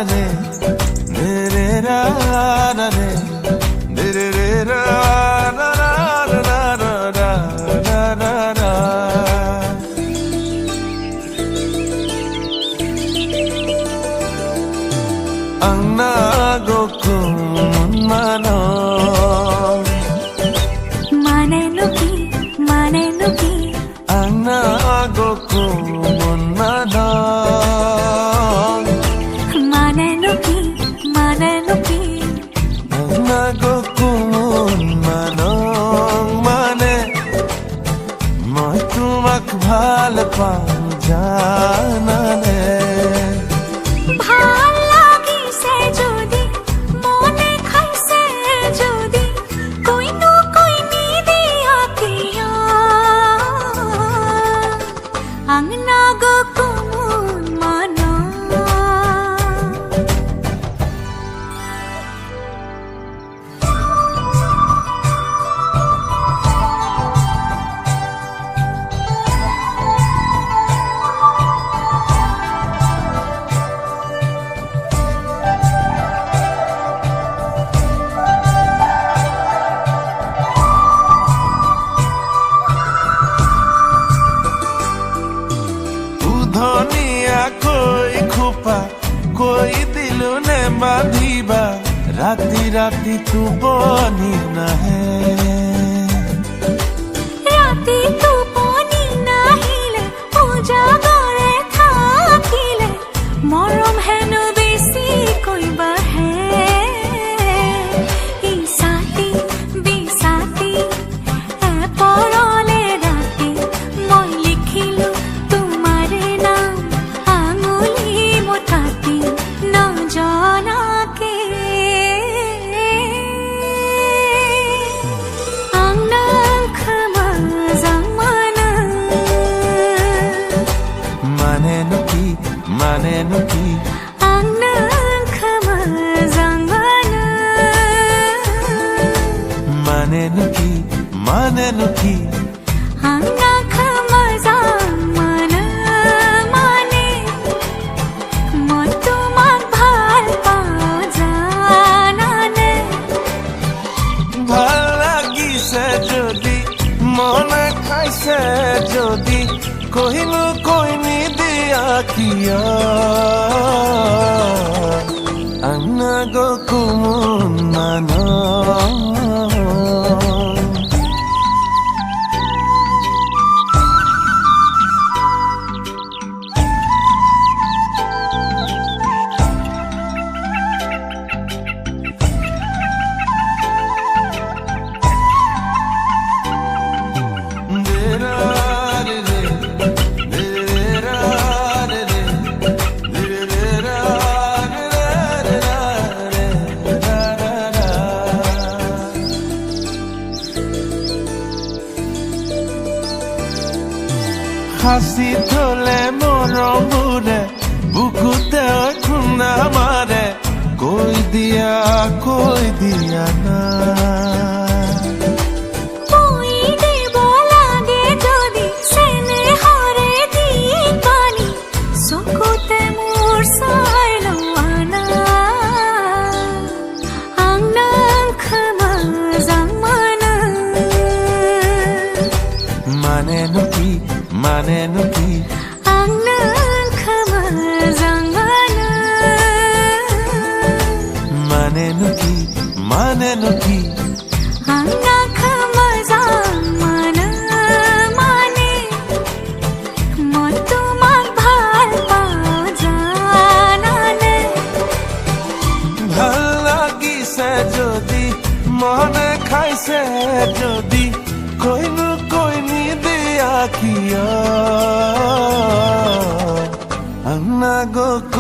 रे रे रा रा रे रे रा रा रा रा रा रा रा रा। Angna gokun mano mane nuki Angna gokun mano mane nuki Angna gokun mano mane moi tumak bhal pao janane ভাল লাগিছে যদি মনে খাইছে যদি কইনো কইনি দিয়া কিয়া আংনা গকুন মানা ধনিয়া কই খোপা কই দিলু নে বাঁধিবা ৰাতি ৰাতি টোপনি নাহে ৰাতি টোপনি নাহিলে উজাগৰে থাকিলে মৰম হেনো বেছি কইবা হে ইসাতি বিসাতি পৰলে ৰাতি মই লিখিলো তোমাৰে নাম আঙুলি মুঠাতি নজনাকে মানে নুকি Angna khamazangana মানে নুকি Angna khamazangana mane moi tumak bhal pao janane ভাল লাগিছে যদি মনে খাইছে যদি কহিনো কইনি দিয়া কিয়া Angna gokun mano হাসি থলে মৰমুৰে বুকুতে খুন্দা মাৰে কৈ দিয়া না কই দেব লাগে যদি স্নেহৰে দি পানি চকুতে মোৰ চাইলো আনা আংনা খামাজামানা মানে নুকি Angna khamazangana মানে নুকি Angna khamazangana mane moi tumak bhal pao janane ভাল লাগিছে যদি মনে খাইছে যদি কইনো কইনি দিয়া কিয়া Angna gokun